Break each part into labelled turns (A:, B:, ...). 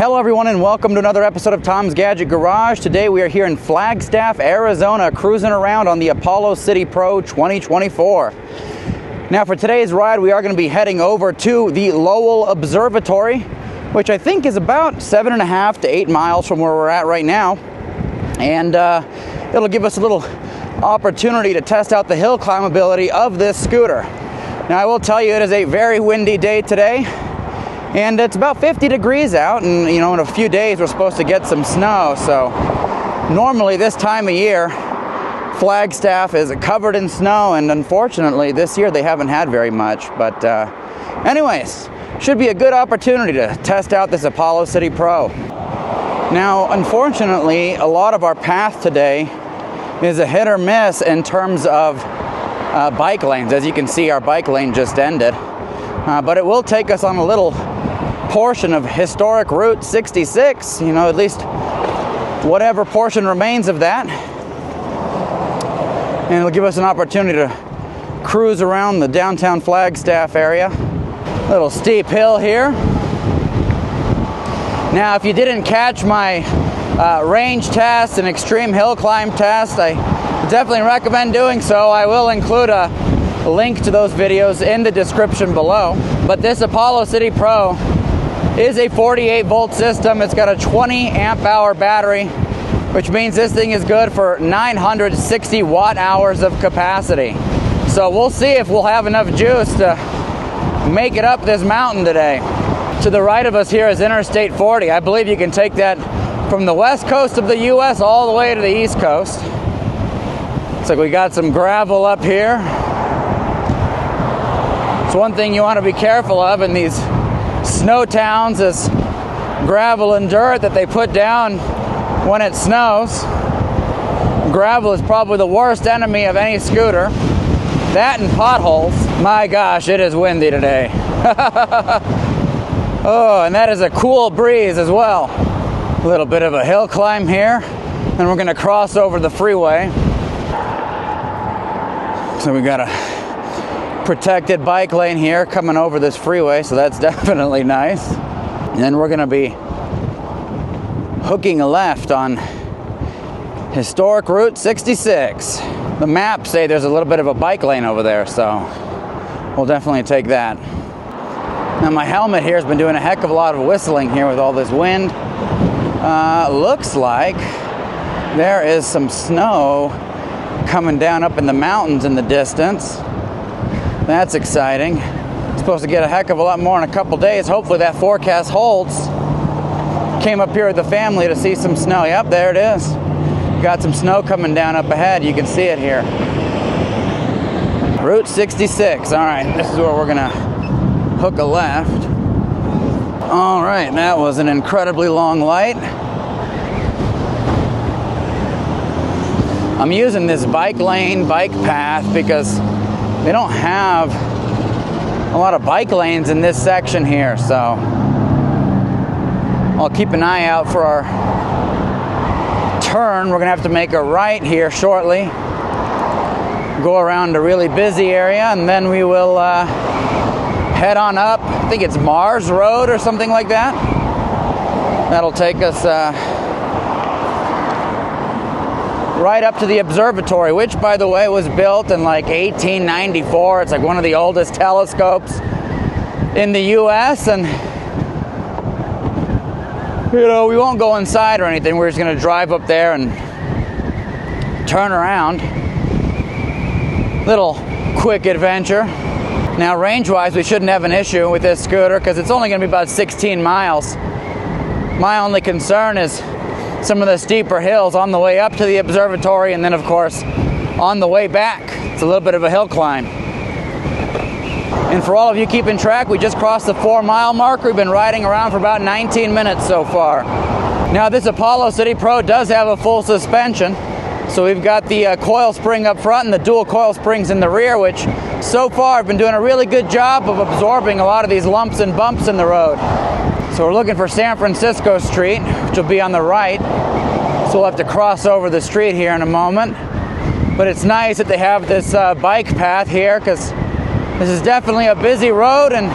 A: Hello everyone and welcome to another episode of Tom's Gadget Garage. Today we are here in Flagstaff, Arizona, cruising around on the Apollo City Pro 2024. Now for today's ride we are going to be heading over to the Lowell Observatory, which I think is about 7.5 to 8 miles from where we're at right now. And it'll give us a little opportunity to test out the hill climbability of this scooter. Now I will tell you it is a very windy day today. And it's about 50 degrees out, and in a few days we're supposed to get some snow. So normally this time of year, Flagstaff is covered in snow, and unfortunately this year they haven't had very much. But anyways, should be a good opportunity to test out this Apollo City Pro. Now, unfortunately, a lot of our path today is a hit or miss in terms of bike lanes. As you can see, our bike lane just ended. But it will take us on a little portion of historic Route 66, at least whatever portion remains of that. And it'll give us an opportunity to cruise around the downtown Flagstaff area. Little steep hill here. Now, if you didn't catch my range test and extreme hill climb test, I definitely recommend doing so. I will include a link to those videos in the description below. But this Apollo City Pro is a 48 volt system. It's got a 20 amp hour battery, which means this thing is good for 960 watt hours of capacity. So we'll see if we'll have enough juice to make it up this mountain today. To the right of us here is Interstate 40. I believe you can take that from the west coast of the US all the way to the east coast. Looks like we got some gravel up here. It's one thing you want to be careful of in these snow towns is gravel and dirt that they put down when it snows. Gravel is probably the worst enemy of any scooter. That and potholes. My gosh, it is windy today. Oh, and that is a cool breeze as well. A little bit of a hill climb here, and we're going to cross over the freeway. So we got a protected bike lane here coming over this freeway, so that's definitely nice. And then we're going to be hooking a left on historic Route 66. The maps say there's a little bit of a bike lane over there, so we'll definitely take that. Now my helmet here has been doing a heck of a lot of whistling here with all this wind. Looks like there is some snow coming down up in the mountains in the distance. That's exciting. Supposed to get a heck of a lot more in a couple days. Hopefully that forecast holds. Came up here with the family to see some snow. Yep, there it is. Got some snow coming down up ahead. You can see it here. Route 66. All right, this is where we're gonna hook a left. All right, that was an incredibly long light. I'm using this bike lane, bike path because they don't have a lot of bike lanes in this section here, so I'll keep an eye out for our turn. We're gonna have to make a right here shortly, go around a really busy area, and then we will head on up. I think it's Mars Road or something like that. That'll take us right up to the observatory, which, by the way, was built in like 1894. It's like one of the oldest telescopes in the US, and we won't go inside or anything. We're just going to drive up there and turn around. Little quick adventure. Now, range-wise, we shouldn't have an issue with this scooter because it's only going to be about 16 miles. My only concern is some of the steeper hills on the way up to the observatory, and then of course on the way back. It's a little bit of a hill climb. And for all of you keeping track, we just crossed the 4-mile mark. We've been riding around for about 19 minutes so far. Now this Apollo City Pro does have a full suspension. So we've got the coil spring up front and the dual coil springs in the rear, which so far have been doing a really good job of absorbing a lot of these lumps and bumps in the road. So we're looking for San Francisco Street, which will be on the right. So we'll have to cross over the street here in a moment. But it's nice that they have this bike path here, because this is definitely a busy road, and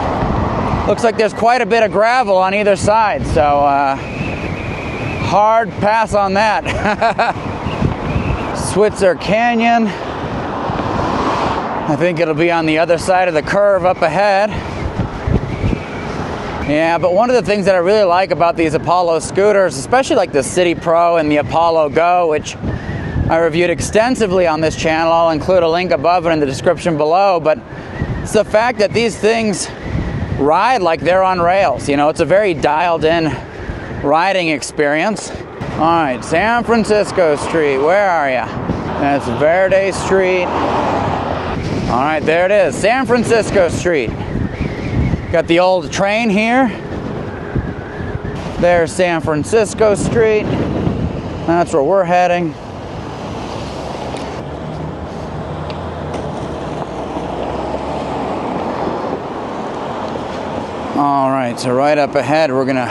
A: Looks like there's quite a bit of gravel on either side, so hard pass on that. Switzer Canyon. I think it'll be on the other side of the curve up ahead. Yeah, but one of the things that I really like about these Apollo scooters, especially like the City Pro and the Apollo Go, which I reviewed extensively on this channel. I'll include a link above and in the description below, but it's the fact that these things ride like they're on rails. You know, it's a very dialed in riding experience. All right, San Francisco Street, where are ya? That's Verde Street. All right, there it is, San Francisco Street. Got the old train here. There's San Francisco Street. That's where we're heading. All right, so right up ahead, we're gonna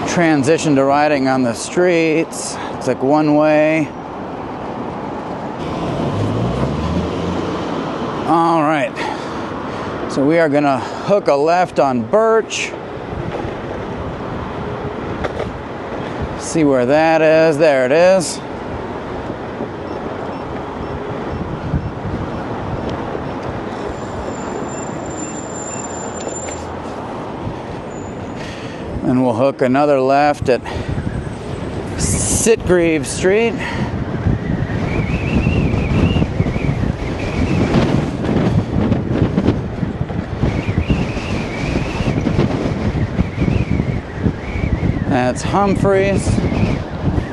A: transition to riding on the streets. It's like one way. All right, so we are gonna hook a left on Birch. See where that is. There it is. And we'll hook another left at Sitgreaves Street. That's Humphreys.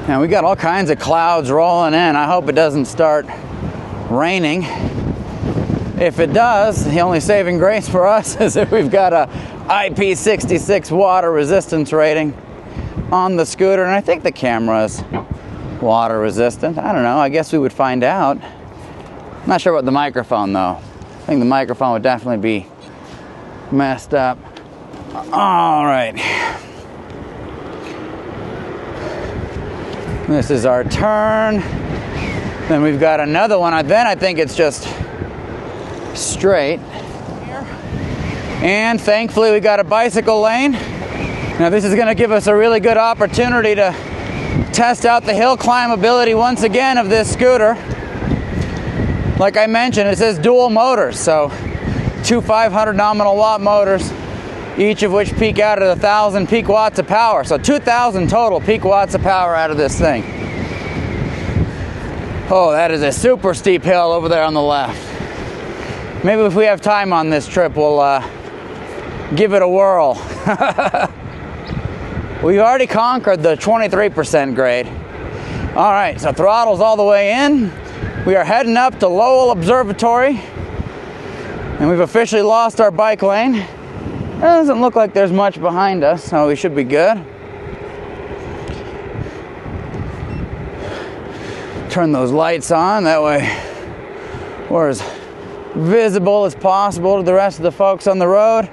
A: Now we got all kinds of clouds rolling in. I hope it doesn't start raining. If it does, the only saving grace for us is if we've got a IP66 water resistance rating on the scooter, and I think the camera is water resistant. I don't know, I guess we would find out. I'm not sure about the microphone though. I think the microphone would definitely be messed up. All right. This is our turn. Then we've got another one. Then I think it's just straight. And thankfully we got a bicycle lane. Now this is going to give us a really good opportunity to test out the hill climbability once again of this scooter. Like I mentioned, it says dual motors, so two 500 nominal watt motors, each of which peak out at 1,000 peak watts of power. So 2,000 total peak watts of power out of this thing. Oh, that is a super steep hill over there on the left. Maybe if we have time on this trip, we'll give it a whirl. We've already conquered the 23% grade. All right, so throttle's all the way in. We are heading up to Lowell Observatory, and we've officially lost our bike lane. It doesn't look like there's much behind us, so we should be good. Turn those lights on, that way we're as visible as possible to the rest of the folks on the road.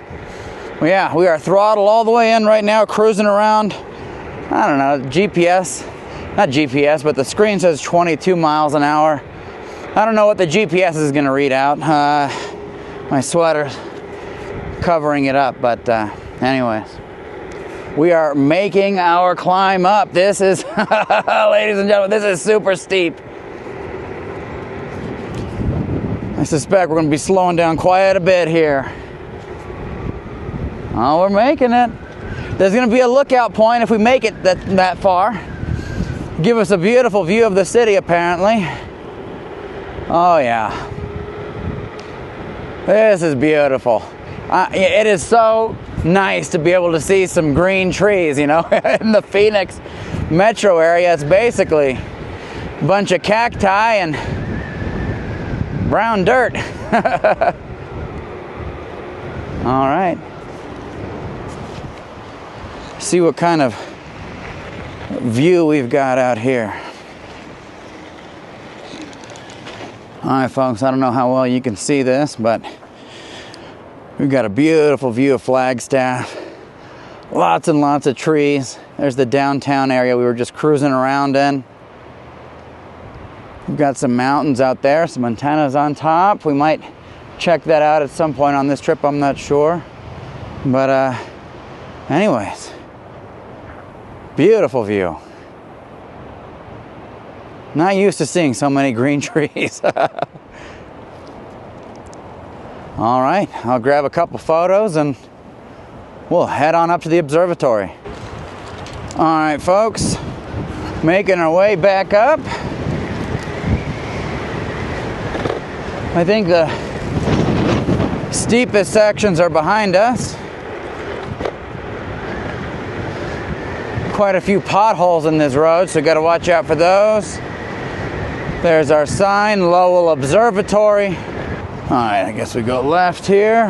A: Well, yeah, we are throttled all the way in right now, cruising around, I don't know, GPS, not GPS, but the screen says 22 miles an hour. I don't know what the GPS is going to read out. My sweater's covering it up, but anyways, we are making our climb up. This is, ladies and gentlemen, this is super steep. I suspect we're going to be slowing down quite a bit here. Oh, we're making it. There's going to be a lookout point if we make it that far. Give us a beautiful view of the city, apparently. Oh, yeah. This is beautiful. It is so nice to be able to see some green trees, you know. In the Phoenix metro area, it's basically a bunch of cacti and brown dirt. All right. See what kind of view we've got out here. All right, folks, I don't know how well you can see this, but we've got a beautiful view of Flagstaff. Lots and lots of trees. There's the downtown area we were just cruising around in. We've got some mountains out there, some antennas on top. We might check that out at some point on this trip, I'm not sure. But anyways, beautiful view. Not used to seeing so many green trees. All right, I'll grab a couple photos and we'll head on up to the observatory. All right, folks, making our way back up. I think the steepest sections are behind us. Quite a few potholes in this road, so got to watch out for those. There's our sign, Lowell Observatory. All right, I guess we go left here.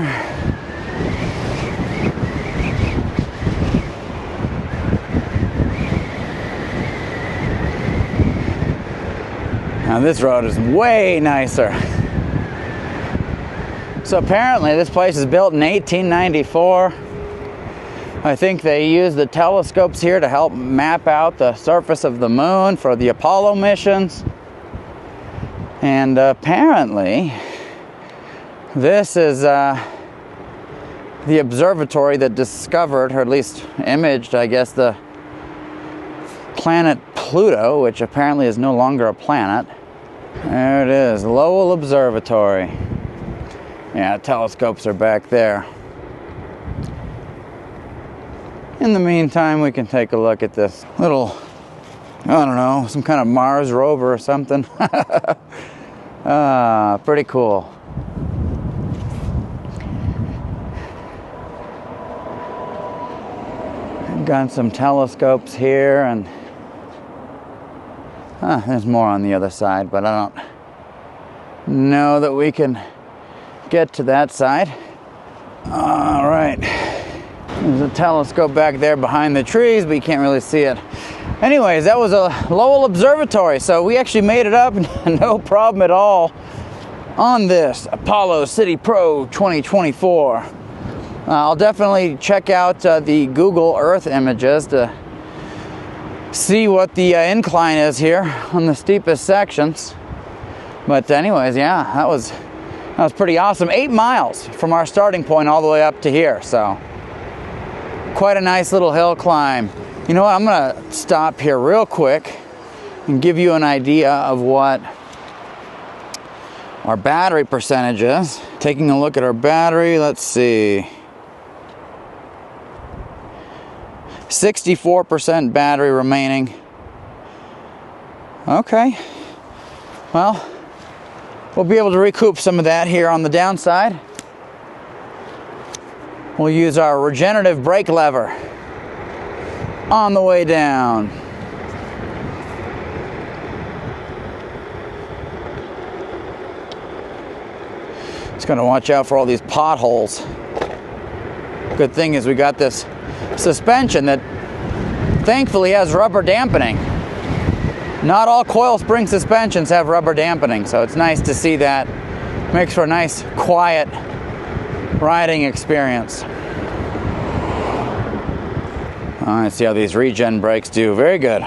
A: Now this road is way nicer. So apparently this place is built in 1894. I think they used the telescopes here to help map out the surface of the moon for the Apollo missions. And apparently this is the observatory that discovered, or at least imaged, I guess, the planet Pluto, which apparently is no longer a planet. There it is, Lowell Observatory. Yeah, telescopes are back there. In the meantime, we can take a look at this little, I don't know, some kind of Mars rover or something. Pretty cool. Got some telescopes here, and there's more on the other side, but I don't know that we can get to that side. All right, there's a telescope back there behind the trees, but you can't really see it. Anyways, that was a Lowell Observatory, so we actually made it up, no problem at all, on this Apollo City Pro 2024. I'll definitely check out the Google Earth images to see what the incline is here on the steepest sections. But anyways, yeah, that was pretty awesome. 8 miles from our starting point all the way up to here, so quite a nice little hill climb. You know what, I'm gonna stop here real quick and give you an idea of what our battery percentage is. Taking a look at our battery, let's see. 64% battery remaining. Okay, well, we'll be able to recoup some of that here on the downside. We'll use our regenerative brake lever on the way down. Just gonna watch out for all these potholes. Good thing is we got this suspension that thankfully has rubber dampening. Not all coil spring suspensions have rubber dampening, so it's nice to see that. Makes for a nice, quiet riding experience. All right, see how these regen brakes do. Very good.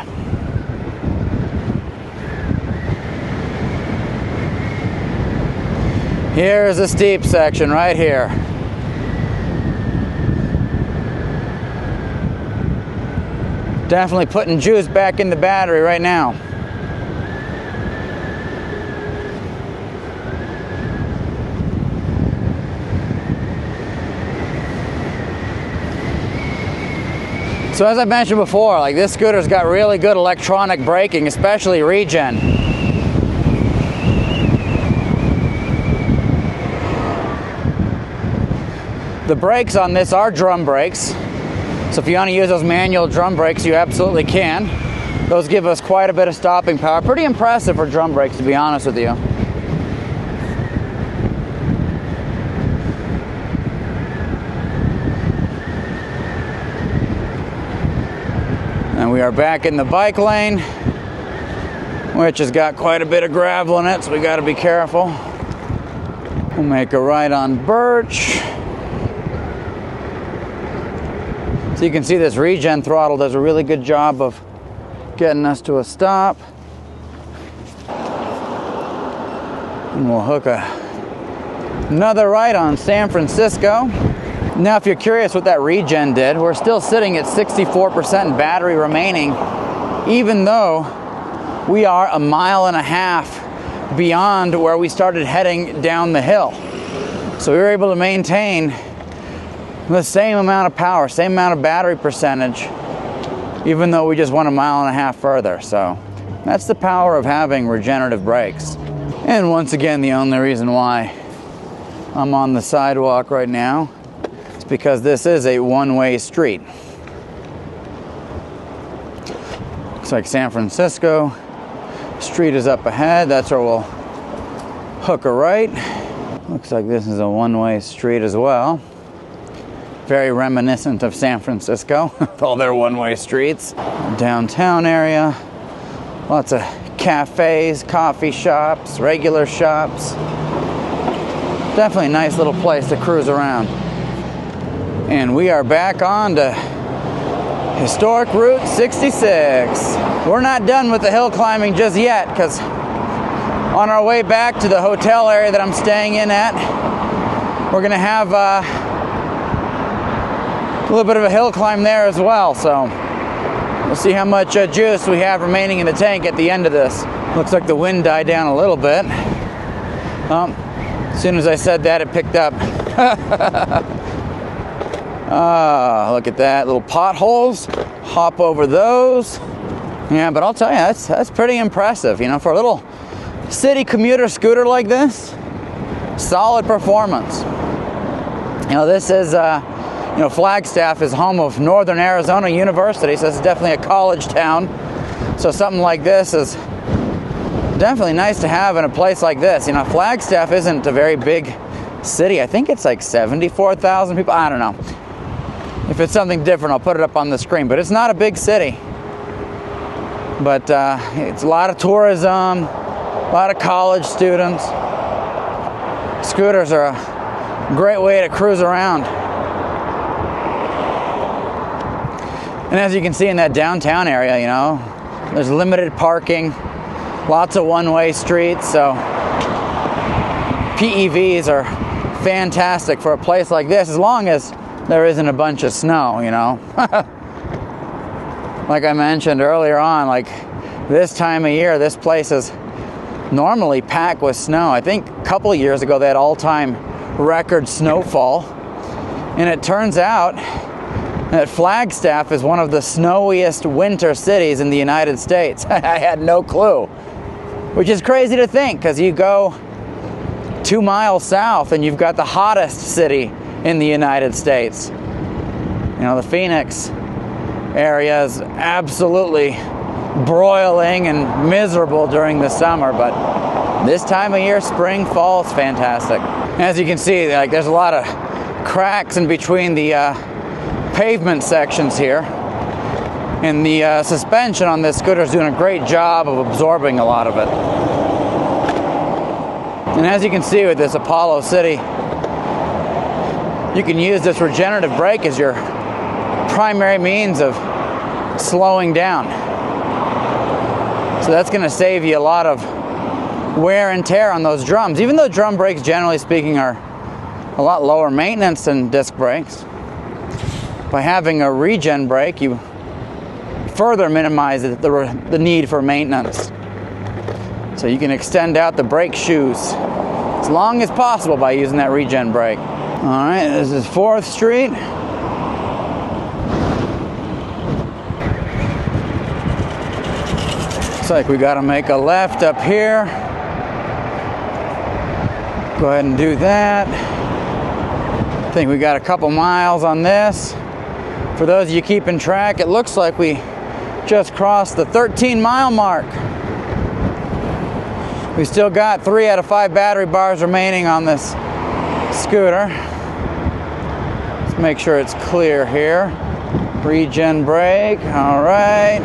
A: Here's a steep section right here. Definitely putting juice back in the battery right now. So as I mentioned before, like this scooter's got really good electronic braking, especially regen. The brakes on this are drum brakes. So if you want to use those manual drum brakes, you absolutely can. Those give us quite a bit of stopping power. Pretty impressive for drum brakes, to be honest with you. And we are back in the bike lane, which has got quite a bit of gravel in it, so we got to be careful. We'll make a right on Birch. So you can see this regen throttle does a really good job of getting us to a stop. And we'll hook another right on San Francisco. Now, if you're curious what that regen did, we're still sitting at 64% battery remaining, even though we are 1.5 miles beyond where we started heading down the hill. So we were able to maintain the same amount of power, same amount of battery percentage, even though we just went 1.5 miles further. So that's the power of having regenerative brakes. And once again, the only reason why I'm on the sidewalk right now is because this is a one-way street. Looks like San Francisco. Street is up ahead. That's where we'll hook a right. Looks like this is a one-way street as well. Very reminiscent of San Francisco with all their one-way streets. Downtown area. Lots of cafes, coffee shops, regular shops. Definitely a nice little place to cruise around. And we are back on to historic Route 66. We're not done with the hill climbing just yet, because on our way back to the hotel area that I'm staying in at, we're gonna have a little bit of a hill climb there as well. So we'll see how much juice we have remaining in the tank at the end of this. Looks like the wind died down a little bit. As soon as I said that, it picked up. Look at that, little potholes. Hop over those. Yeah, but I'll tell you, that's pretty impressive. You know, for a little city commuter scooter like this, solid performance. You know, this is, Flagstaff is home of Northern Arizona University, so this is definitely a college town. So something like this is definitely nice to have in a place like this. You know, Flagstaff isn't a very big city. I think it's like 74,000 people. I don't know. If it's something different, I'll put it up on the screen. But it's not a big city. But it's a lot of tourism, a lot of college students. Scooters are a great way to cruise around. And as you can see in that downtown area, you know, there's limited parking, lots of one-way streets, so PEVs are fantastic for a place like this, as long as there isn't a bunch of snow, you know. Like I mentioned earlier on, like this time of year, this place is normally packed with snow. I think a couple of years ago they had all-time record snowfall, and it turns out that Flagstaff is one of the snowiest winter cities in the United States. I had no clue, which is crazy to think, because you go 2 miles south and you've got the hottest city in the United States. You know, the Phoenix area is absolutely broiling and miserable during the summer, but this time of year, spring, fall, is fantastic. As you can see, like, there's a lot of cracks in between the pavement sections here, and the suspension on this scooter is doing a great job of absorbing a lot of it. And as you can see with this Apollo City, you can use this regenerative brake as your primary means of slowing down. So that's going to save you a lot of wear and tear on those drums, even though drum brakes, generally speaking, are a lot lower maintenance than disc brakes. By having a regen brake, you further minimize the need for maintenance. So you can extend out the brake shoes as long as possible by using that regen brake. All right, this is 4th Street. Looks like we got to make a left up here. Go ahead and do that. I think we got a couple miles on this. For those of you keeping track, it looks like we just crossed the 13-mile mark. We still got 3 out of 5 battery bars remaining on this scooter. Let's make sure it's clear here. Regen brake, all right.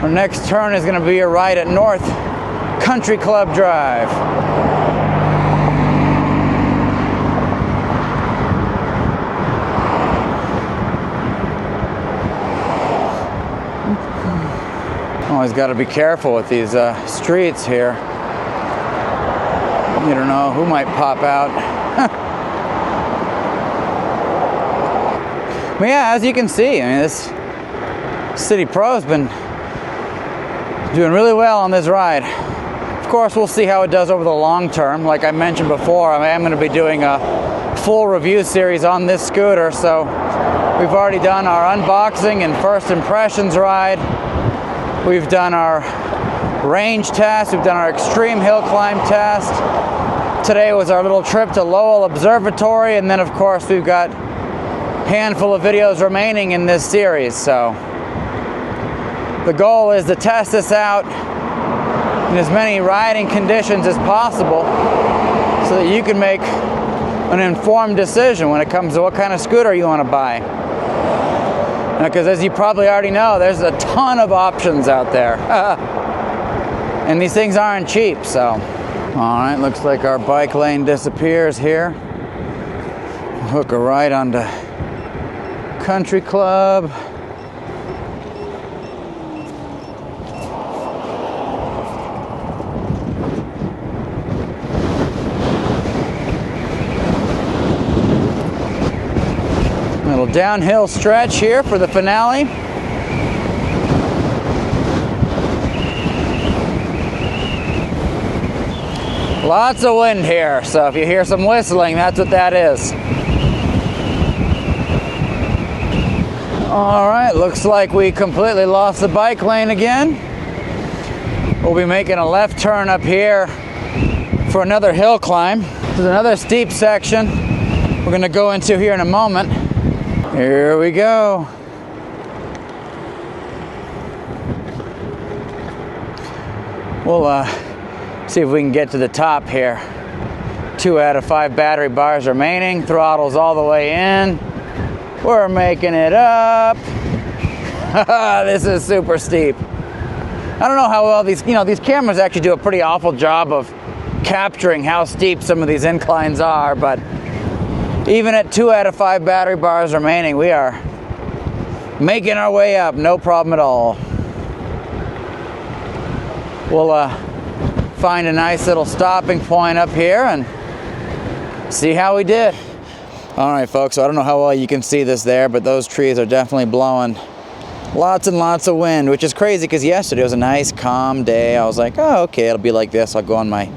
A: Our next turn is going to be a right at North Country Club Drive. Always got to be careful with these streets here. You don't know who might pop out But yeah, as you can see, I mean, this City Pro's been doing really well on this ride. Of course, we'll see how it does over the long term. Like I mentioned before, I am going to be doing a full review series on this scooter. So we've already done our unboxing and first impressions ride. We've done our range test. We've done our extreme hill climb test. Today was our little trip to Lowell Observatory. And then, of course, we've got a handful of videos remaining in this series. So the goal is to test this out in as many riding conditions as possible so that you can make an informed decision when it comes to what kind of scooter you want to buy. Because as you probably already know, there's a ton of options out there. And these things aren't cheap, so. All right, looks like our bike lane disappears here. Hook a right onto Country Club. Little downhill stretch here for the finale. Lots of wind here, so if you hear some whistling, that's what that is. All right, looks like we completely lost the bike lane again. We'll be making a left turn up here for another hill climb. There's another steep section we're gonna go into here in a moment. Here we go. We'll see if we can get to the top here. 2 out of 5 battery bars remaining. Throttle's all the way in. We're making it up. This is super steep. I don't know how well these cameras actually do a pretty awful job of capturing how steep some of these inclines are, but even at 2 out of 5 battery bars remaining, we are making our way up, no problem at all. We'll find a nice little stopping point up here and see how we did. All right, folks, so I don't know how well you can see this there, but those trees are definitely blowing lots and lots of wind, which is crazy because yesterday was a nice, calm day. I was like, oh, okay, it'll be like this. I'll go on my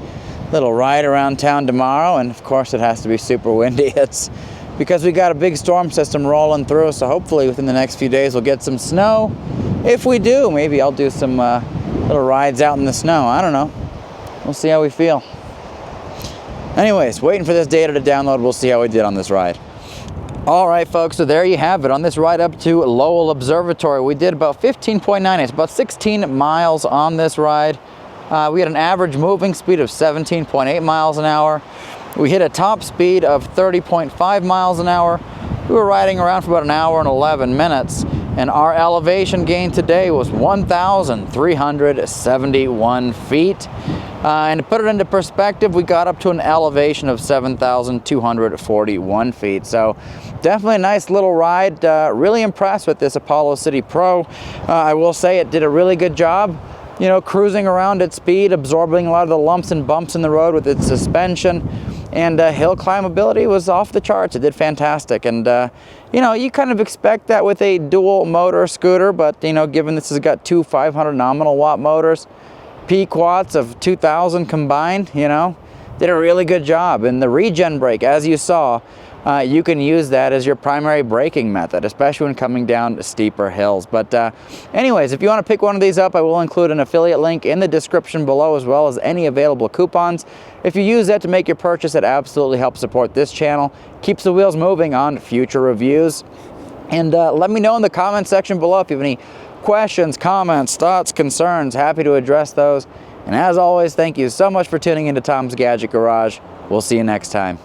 A: little ride around town tomorrow, and of course it has to be super windy. It's because we got a big storm system rolling through, so hopefully within the next few days we'll get some snow. If we do, maybe I'll do some little rides out in the snow. I don't know. We'll see how we feel. Anyways, waiting for this data to download. We'll see how we did on this ride. All right, folks, so there you have it. On this ride up to Lowell Observatory, we did about 15.9, it's about 16 miles on this ride. We had an average moving speed of 17.8 miles an hour. We hit a top speed of 30.5 miles an hour. We were riding around for about an hour and 11 minutes, and our elevation gain today was 1,371 feet. And to put it into perspective, we got up to an elevation of 7,241 feet. So definitely a nice little ride. Really impressed with this Apollo City Pro. I will say it did a really good job, you know, cruising around at speed, absorbing a lot of the lumps and bumps in the road with its suspension. And hill climbability was off the charts. It did fantastic. And, you know, you kind of expect that with a dual motor scooter, but, you know, given this has got 2 500 nominal watt motors, peak watts of 2,000 combined, you know, did a really good job. And the regen brake, as you saw, you can use that as your primary braking method, especially when coming down steeper hills. But anyways, if you want to pick one of these up, I will include an affiliate link in the description below, as well as any available coupons. If you use that to make your purchase, it absolutely helps support this channel, keeps the wheels moving on future reviews. And let me know in the comment section below if you have any questions, comments, thoughts, concerns. Happy to address those. And as always, thank you so much for tuning into Tom's Gadget Garage. We'll see you next time.